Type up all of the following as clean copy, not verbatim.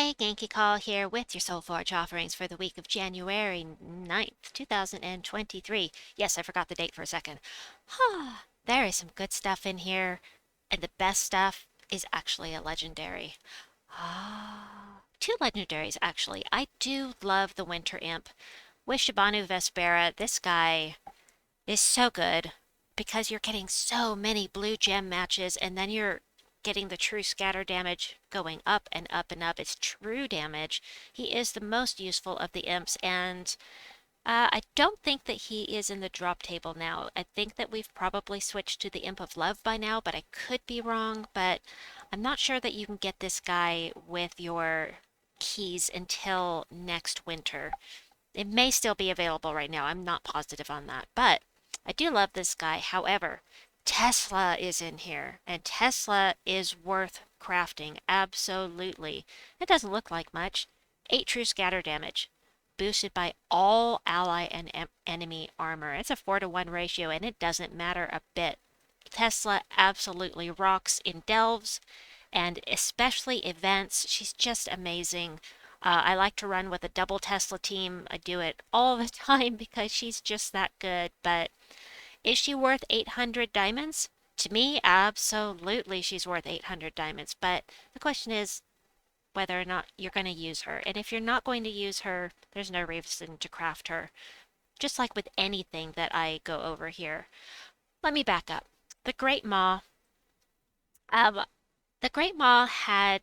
Hey, Genki Call here with your Soulforge offerings for the week of January 9th, 2023. Yes, I forgot the date for a second. There is some good stuff in here, and the best stuff is actually a legendary. Two legendaries, actually. I do love the Winter Imp. With Shibanu Vespera, this guy is so good because you're getting so many blue gem matches, and then you're getting the true scatter damage going up and up and up. It's true damage. He is the most useful of the imps, and I don't think that he is in the drop table now. I think that we've probably switched to the Imp of Love by now, but I could be wrong. But I'm not sure that you can get this guy with your keys until next winter. It may still be available right now. I'm not positive on that, but I do love this guy. However, Tesla is in here, and Tesla is worth crafting. Absolutely. It doesn't look like much. 8 true scatter damage, boosted by all ally and enemy armor. It's a 4-to-1 ratio, and it doesn't matter a bit. Tesla absolutely rocks in delves, and especially events. She's just amazing. I like to run with a double Tesla team. I do it all the time because she's just that good. But is she worth 800 diamonds? To me, absolutely she's worth 800 diamonds. But the question is whether or not you're going to use her. And if you're not going to use her, there's no reason to craft her. Just like with anything that I go over here. Let me back up. The Great Maw. Um, the Great Maw had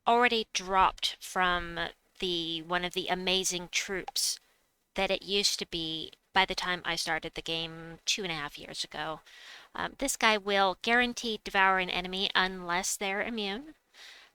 already dropped from the one of the amazing troops that it used to be by the time I started the game 2.5 years ago. This guy will guarantee devour an enemy unless they're immune.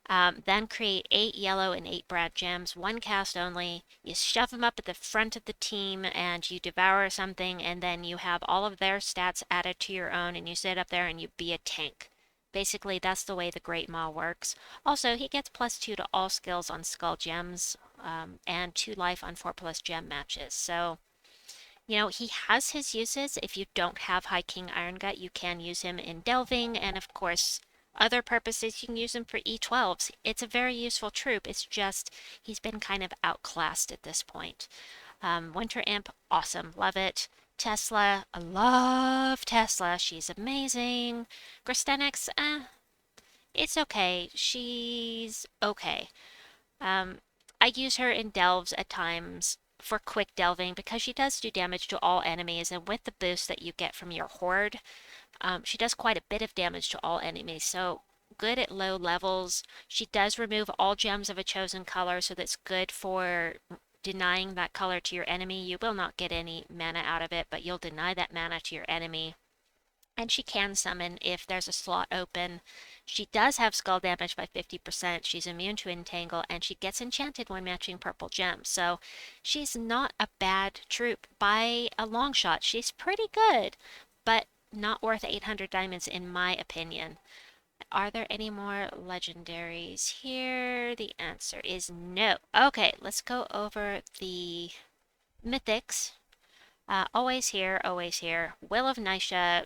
Then create 8 yellow and 8 brad gems, one cast only. You shove them up at the front of the team and you devour something, and then you have all of their stats added to your own, and you sit up there and you be a tank. Basically, that's the way the Great Maw works. Also, he gets +2 to all skills on skull gems, and 2 life on 4+ gem matches. So, he has his uses. If you don't have High King Iron Gut, you can use him in delving, and of course, other purposes you can use him for E12s. It's a very useful troop. It's just he's been kind of outclassed at this point. Winter Imp, awesome, love it. Tesla, I love Tesla. She's amazing. Gristenix, it's okay. She's okay. Um, I use her in delves at times for quick delving because she does do damage to all enemies, and with the boost that you get from your horde, she does quite a bit of damage to all enemies. So good at low levels. She does remove all gems of a chosen color, so that's good for denying that color to your enemy. You will not get any mana out of it, but you'll deny that mana to your enemy. And she can summon if there's a slot open. She does have skull damage by 50%. She's immune to entangle, and she gets enchanted when matching purple gems. So she's not a bad troop by a long shot. She's pretty good, but not worth 800 diamonds in my opinion. Are there any more legendaries here? The answer is no. Okay, let's go over the mythics. Always here, always here. Will of Nisha.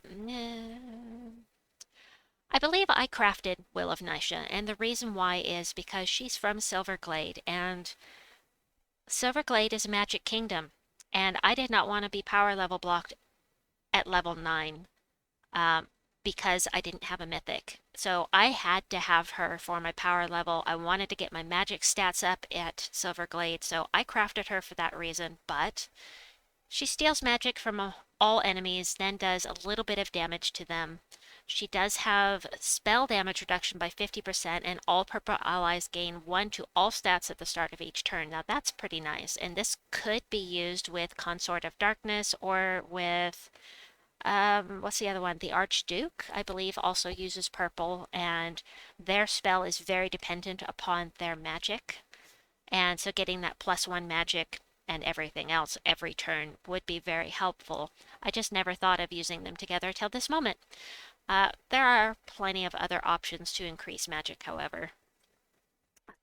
I believe I crafted Will of Nisha, and the reason why is because she's from Silverglade, and Silverglade is a magic kingdom, and I did not want to be power level blocked at level 9, because I didn't have a mythic. So I had to have her for my power level. I wanted to get my magic stats up at Silverglade, so I crafted her for that reason, but she steals magic from all enemies, then does a little bit of damage to them. She does have spell damage reduction by 50%, and all purple allies gain 1 to all stats at the start of each turn. Now that's pretty nice, and this could be used with Consort of Darkness or with, what's the other one? The Archduke, I believe, also uses purple, and their spell is very dependent upon their magic. And so getting that +1 magic and everything else every turn would be very helpful. I just never thought of using them together till this moment. There are plenty of other options to increase magic, however.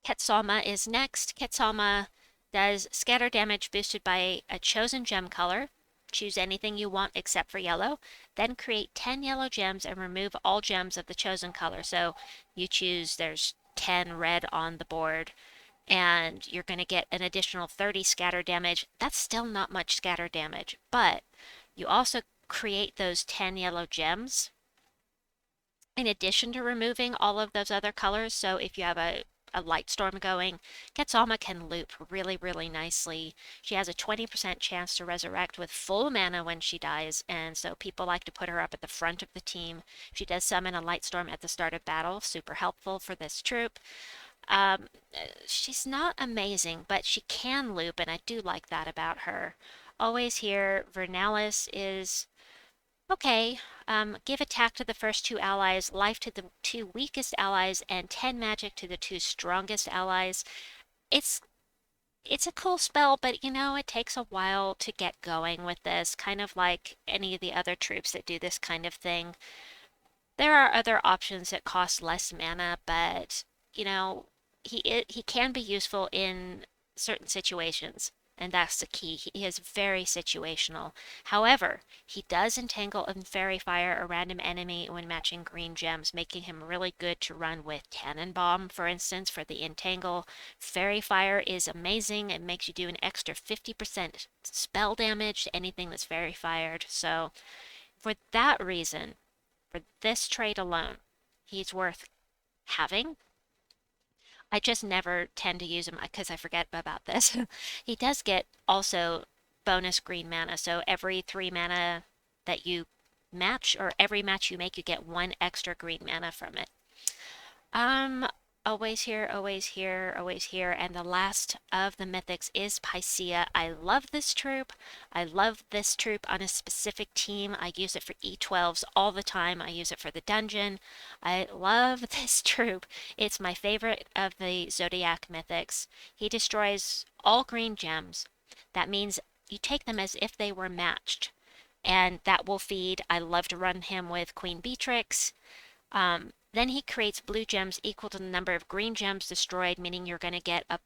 Quetzalma is next. Quetzalma does scatter damage boosted by a chosen gem color. Choose anything you want except for yellow. Then create 10 yellow gems and remove all gems of the chosen color. So you choose, there's 10 red on the board, and you're going to get an additional 30 scatter damage. That's still not much scatter damage, but you also create those 10 yellow gems in addition to removing all of those other colors. So if you have a light storm going, Quetzalma can loop really, really nicely. She has a 20% chance to resurrect with full mana when she dies, and so people like to put her up at the front of the team. She does summon a light storm at the start of battle, super helpful for this troop. Um, she's not amazing, but she can loop, and I do like that about her. Always here, Vernalis is okay. Give attack to the first two allies, life to the two weakest allies, and 10 magic to the two strongest allies. It's it's a cool spell, but it takes a while to get going with this, kind of like any of the other troops that do this kind of thing. There are other options that cost less mana, but you know, he can be useful in certain situations, and that's the key. He is very situational. However, he does entangle and fairy fire a random enemy when matching green gems, making him really good to run with Cannon Bomb, for instance, for the entangle. Fairy fire is amazing. It makes you do an extra 50% spell damage to anything that's fairy fired. So, for that reason, for this trait alone, he's worth having. I just never tend to use him because I forget about this. He does get also bonus green mana, so every 3 mana that you match, or every match you make, you get 1 extra green mana from it. Um, always here, always here, always here. And the last of the mythics is Piscea. I love this troop. I love this troop on a specific team. I use it for E12s all the time. I use it for the dungeon. I love this troop. It's my favorite of the Zodiac mythics. He destroys all green gems. That means you take them as if they were matched. And that will feed. I love to run him with Queen Beatrix. Then he creates blue gems equal to the number of green gems destroyed, meaning you're going to get a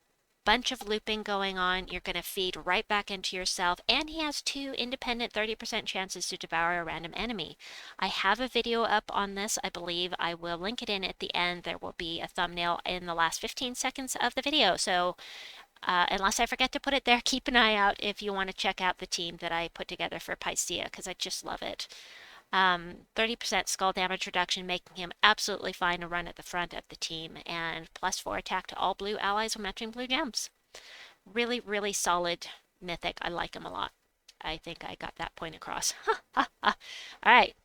bunch of looping going on. You're going to feed right back into yourself, and he has 2 independent 30% chances to devour a random enemy. I have a video up on this, I believe. I will link it in at the end. There will be a thumbnail in the last 15 seconds of the video. So unless I forget to put it there, keep an eye out if you want to check out the team that I put together for Piscea, because I just love it. 30% skull damage reduction, making him absolutely fine to run at the front of the team, and +4 attack to all blue allies when matching blue gems. Really, really solid mythic. I like him a lot. I think I got that point across. Alright,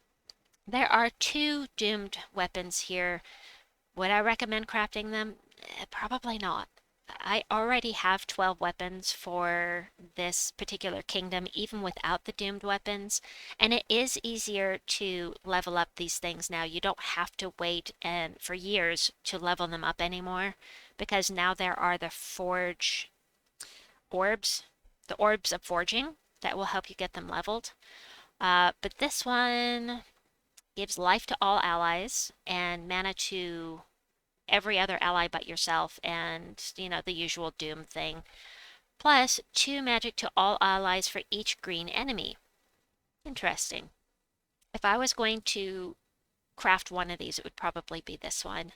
there are 2 doomed weapons here. Would I recommend crafting them? Probably not. I already have 12 weapons for this particular kingdom, even without the doomed weapons, and it is easier to level up these things now. You don't have to wait for years to level them up anymore, because now there are the forge orbs, the orbs of forging, that will help you get them leveled. But this one gives life to all allies and mana to every other ally but yourself, and the usual doom thing. Plus 2 magic to all allies for each green enemy. Interesting. If I was going to craft one of these, it would probably be this one.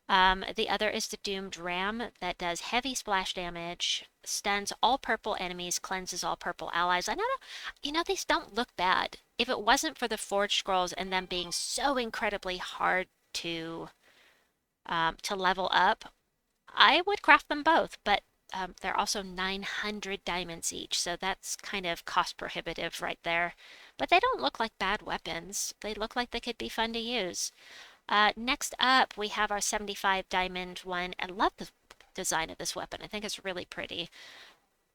The other is the Doomed Ram that does heavy splash damage, stuns all purple enemies, cleanses all purple allies. I don't know, these don't look bad. If it wasn't for the Forge Scrolls and them being so incredibly hard to level up, I would craft them both, but they're also 900 diamonds each, so that's kind of cost prohibitive right there. But they don't look like bad weapons. They look like they could be fun to use. Next up, we have our 75 diamond one. I love the design of this weapon. I think it's really pretty,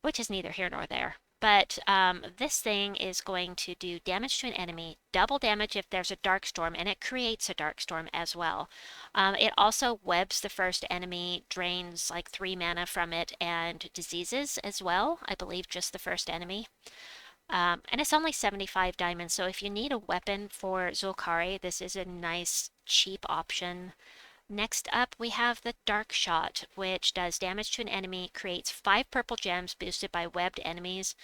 which is neither here nor there. But this thing is going to do damage to an enemy, double damage if there's a dark storm, and it creates a dark storm as well. It also webs the first enemy, drains like 3 mana from it, and diseases as well. I believe just the first enemy. And it's only 75 diamonds, so if you need a weapon for Zulkari, this is a nice, cheap option. Next up, we have the Dark Shot, which does damage to an enemy, creates 5 purple gems boosted by webbed enemies.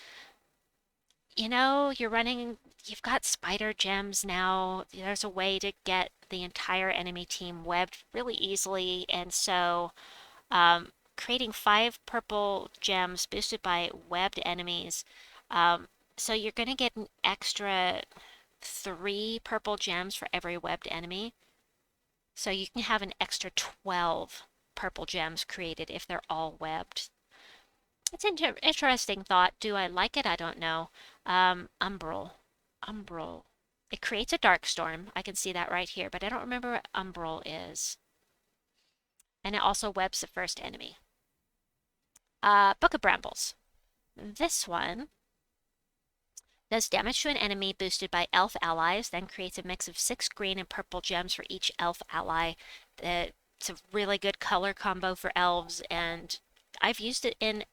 You're running you've got spider gems now. There's a way to get the entire enemy team webbed really easily, and so creating 5 purple gems boosted by webbed enemies. Um, so you're going to get an extra 3 purple gems for every webbed enemy. So you can have an extra 12 purple gems created if they're all webbed. It's an interesting thought. Do I like it? I don't know. Umbral. Umbral. It creates a dark storm. I can see that right here, but I don't remember what Umbral is. And it also webs the first enemy. Book of Brambles. This one does damage to an enemy boosted by elf allies, then creates a mix of 6 green and purple gems for each elf ally. It's a really good color combo for elves, and I've used it in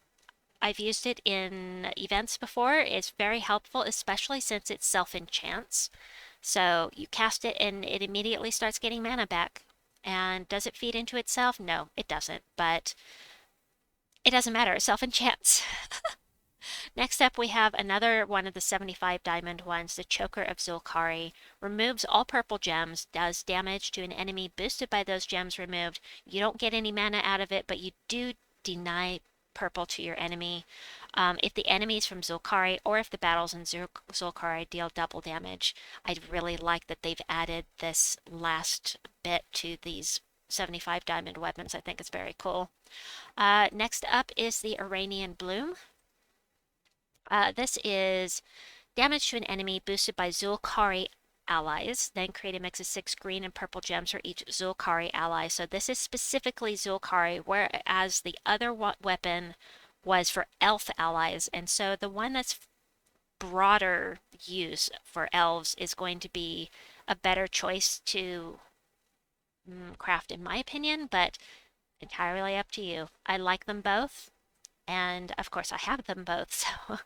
events before. It's very helpful, especially since it self-enchants. So you cast it and it immediately starts getting mana back. And does it feed into itself? No, it doesn't, but it doesn't matter. It self-enchants. Next up, we have another one of the 75 diamond ones, the Choker of Zulkari. Removes all purple gems, does damage to an enemy boosted by those gems removed. You don't get any mana out of it, but you do deny purple to your enemy. If the enemy is from Zulkari or if the battles in Zulkari deal double damage. I really like that they've added this last bit to these 75 diamond weapons. I think it's very cool. Next up is the Iranian Bloom. This is damage to an enemy boosted by Zulkari allies, then create a mix of 6 green and purple gems for each Zulkari ally. So this is specifically Zulkari, whereas the other weapon was for elf allies. And so the one that's broader use for elves is going to be a better choice to craft, in my opinion, but entirely up to you. I like them both. And of course, I have them both, so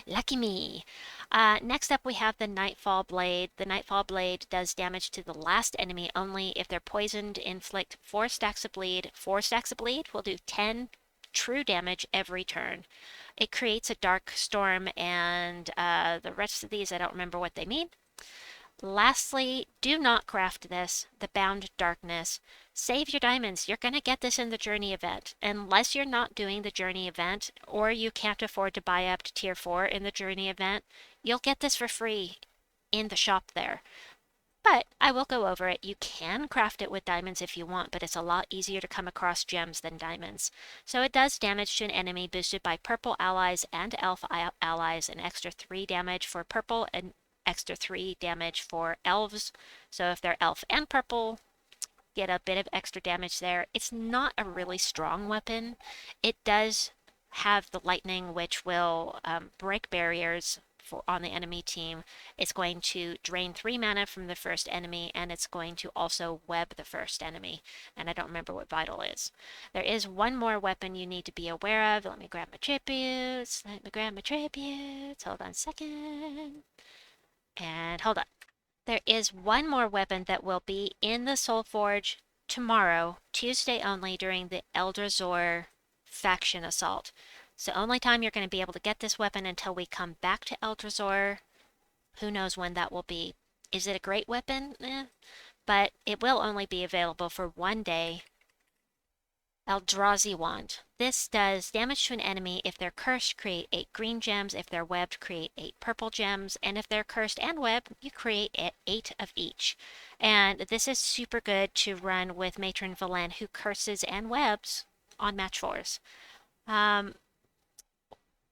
lucky me. Next up, we have the Nightfall Blade. The Nightfall Blade does damage to the last enemy only. If they're poisoned, inflict 4 stacks of bleed. 4 stacks of bleed will do 10 true damage every turn. It creates a dark storm, and the rest of these, I don't remember what they mean. Lastly, do not craft this, the Bound Darkness. Save your diamonds. You're going to get this in the journey event. Unless you're not doing the journey event, or you can't afford to buy up to tier 4 in the journey event, you'll get this for free in the shop there. But I will go over it. You can craft it with diamonds if you want, but it's a lot easier to come across gems than diamonds. So it does damage to an enemy boosted by purple allies and elf allies, an extra 3 damage for purple and extra 3 damage for elves. So if they're elf and purple, get a bit of extra damage there. It's not a really strong weapon. It does have the lightning, which will break barriers on the enemy team. It's going to drain 3 mana from the first enemy, and it's going to also web the first enemy. And I don't remember what vital is. There is one more weapon you need to be aware of. Let me grab my tributes. Hold on a second. And hold on. There is one more weapon that will be in the Soulforge tomorrow, Tuesday only, during the Eldrazi faction assault. It's the only time you're going to be able to get this weapon until we come back to Eldrazi. Who knows when that will be. Is it a great weapon? But it will only be available for one day. Eldrazi Wand. This does damage to an enemy. If they're cursed, create 8 green gems. If they're webbed, create 8 purple gems. And if they're cursed and webbed, you create 8 of each. And this is super good to run with Matron Valen, who curses and webs on match 4s.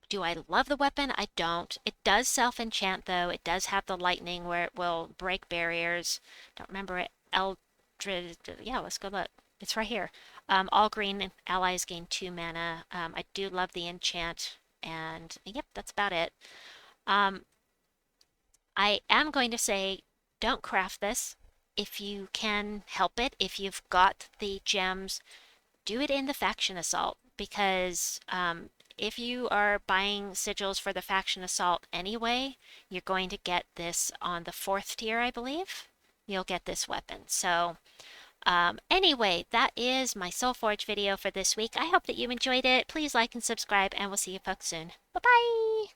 Do I love the weapon? I don't. It does self-enchant, though. It does have the lightning where it will break barriers. Don't remember it. Yeah, let's go look. It's right here. All green allies gain 2 mana. I do love the enchant, and yep, that's about it. I am going to say don't craft this if you can help it. If you've got the gems, do it in the faction assault, because if you are buying sigils for the faction assault anyway, you're going to get this on the 4th tier, I believe. You'll get this weapon. So anyway, that is my Soulforge video for this week. I hope that you enjoyed it. Please like and subscribe, and we'll see you folks soon. Bye-bye!